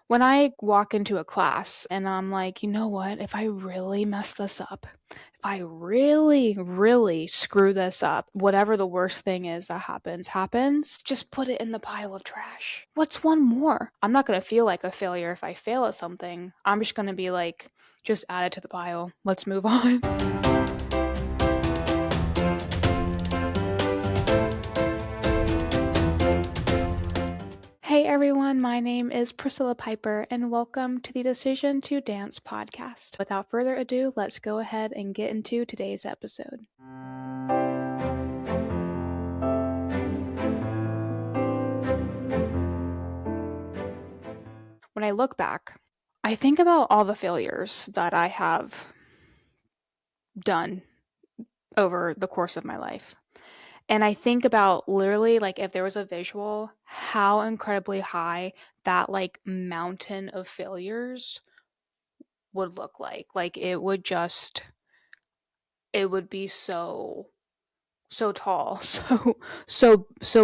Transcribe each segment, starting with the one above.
When I walk into a class and I'm like, you know what, if I really mess this up, if I really, really screw this up, whatever the worst thing is that happens, just put it in the pile of trash. What's one more? I'm not going to feel like a failure if I fail at something. I'm just going to be like, just add it to the pile. Let's move on. Hey everyone, my name is Priscilla Piper, and welcome to the Decision to Dance podcast. Without further ado, let's go ahead and get into today's episode. When I look back, I think about all the failures that I have done over the course of my life. And I think about literally, like, if there was a visual, how incredibly high that, like, mountain of failures would look like. Like, it would be so tall, so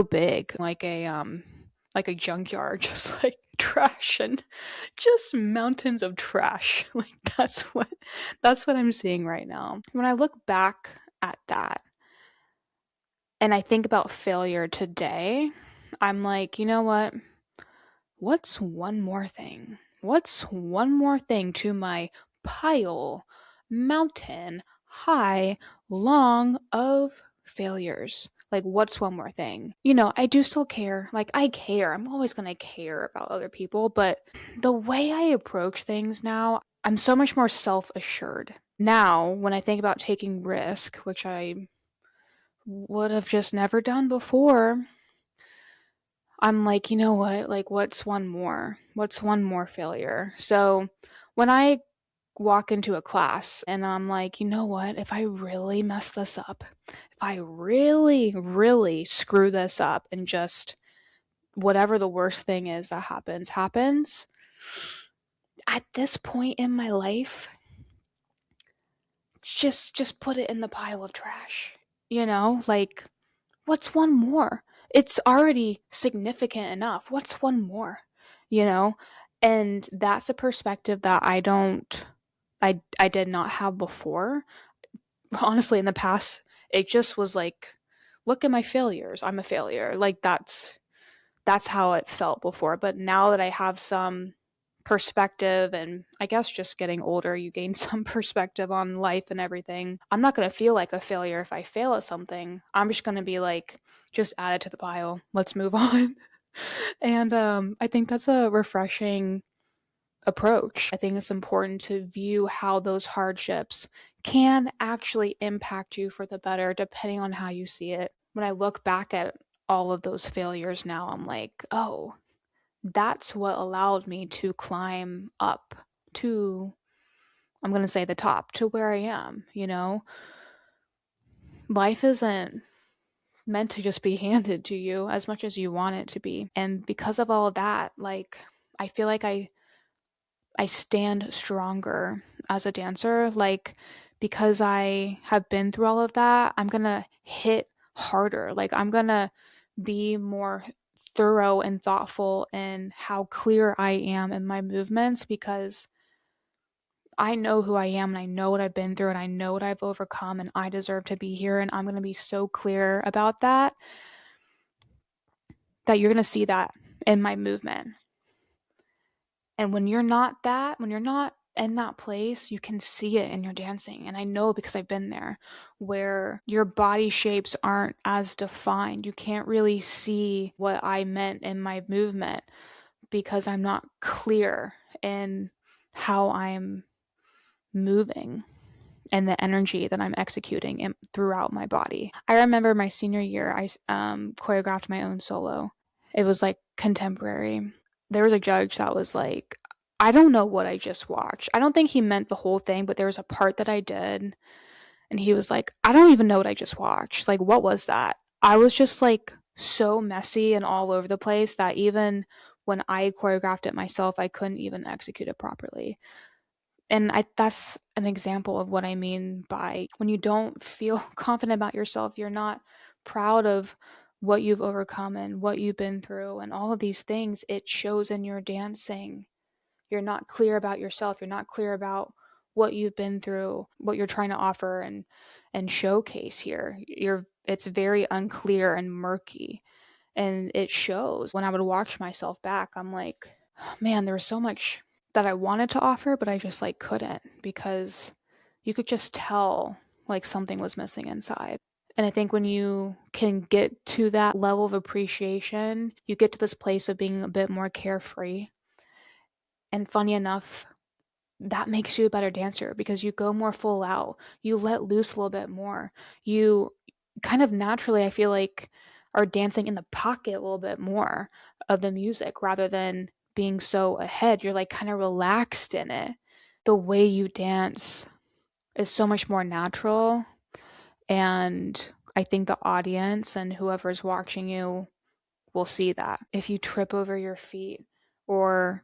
big, like a junkyard, just like trash and just mountains of trash. Like that's what I'm seeing right now. When I look back at that and I think about failure today, I'm like, you know what? What's one more thing? What's one more thing to my pile, mountain, high, long of failures? Like, what's one more thing? I do still care. Like, I care. I'm always going to care about other people. But the way I approach things now, I'm so much more self assured. Now, when I think about taking risk, which I would have just never done before, I'm like, you know what? Like, what's one more? What's one more failure? So when I walk into a class and I'm like, you know what? If I really mess this up, if I really, really screw this up and just whatever the worst thing is that happens, at this point in my life, just put it in the pile of trash. Like, what's one more? It's already significant enough. What's one more? You know? And that's a perspective that I did not have before. Honestly, in the past, it just was like, look at my failures. I'm a failure. Like that's how it felt before. But now that I have some perspective, and I guess just getting older, you gain some perspective on life and everything. I'm not going to feel like a failure if I fail at something. I'm just going to be like, just add it to the pile. Let's move on. And I think that's a refreshing approach. I think it's important to view how those hardships can actually impact you for the better, depending on how you see it. When I look back at all of those failures now, I'm like, oh, that's what allowed me to climb up to, I'm going to say, the top, to where I am. Life isn't meant to just be handed to you as much as you want it to be. And because of all of that, like, I feel like I stand stronger as a dancer. Like, because I have been through all of that, I'm going to hit harder. Like, I'm going to be more thorough and thoughtful in how clear I am in my movements, because I know who I am and I know what I've been through and I know what I've overcome, and I deserve to be here. And I'm going to be so clear about that you're going to see that in my movement. And when you're not in that place, you can see it in your dancing. And I know, because I've been there, where your body shapes aren't as defined. You can't really see what I meant in my movement because I'm not clear in how I'm moving and the energy that I'm executing throughout my body. I remember my senior year, I choreographed my own solo. It was like contemporary. There was a judge that was like, I don't know what I just watched. I don't think he meant the whole thing, but there was a part that I did, and he was like, I don't even know what I just watched. Like, what was that? I was just like so messy and all over the place that even when I choreographed it myself, I couldn't even execute it properly. And that's an example of what I mean by when you don't feel confident about yourself, you're not proud of what you've overcome and what you've been through and all of these things, it shows in your dancing. you're not clear about yourself, you're not clear about what you've been through, what you're trying to offer and showcase here. It's very unclear and murky, and it shows. When I would watch myself back, I'm like, man, there was so much that I wanted to offer, but I just like couldn't, because you could just tell like something was missing inside. And I think when you can get to that level of appreciation, you get to this place of being a bit more carefree. And funny enough, that makes you a better dancer because you go more full out. You let loose a little bit more. You kind of naturally, I feel like, are dancing in the pocket a little bit more of the music rather than being so ahead. You're like kind of relaxed in it. The way you dance is so much more natural. And I think the audience and whoever's watching you will see that. If you trip over your feet or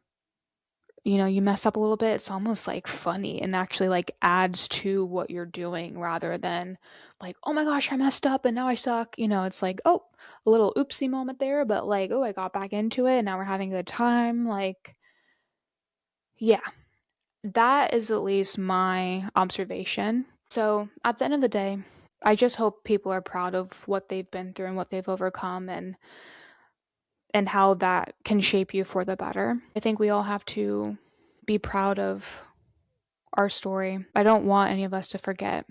you mess up a little bit, it's almost like funny and actually like adds to what you're doing rather than like, oh my gosh, I messed up and now I suck. It's like, oh, a little oopsie moment there, but like, oh, I got back into it and now we're having a good time. Like, yeah, that is at least my observation. So at the end of the day, I just hope people are proud of what they've been through and what they've overcome and how that can shape you for the better. I think we all have to be proud of our story. I don't want any of us to forget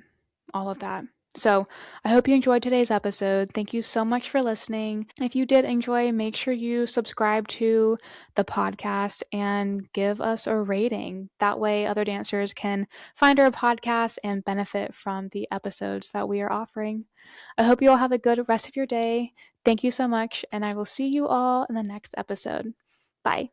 all of that. So I hope you enjoyed today's episode. Thank you so much for listening. If you did enjoy, make sure you subscribe to the podcast and give us a rating. That way, other dancers can find our podcast and benefit from the episodes that we are offering. I hope you all have a good rest of your day. Thank you so much, and I will see you all in the next episode. Bye.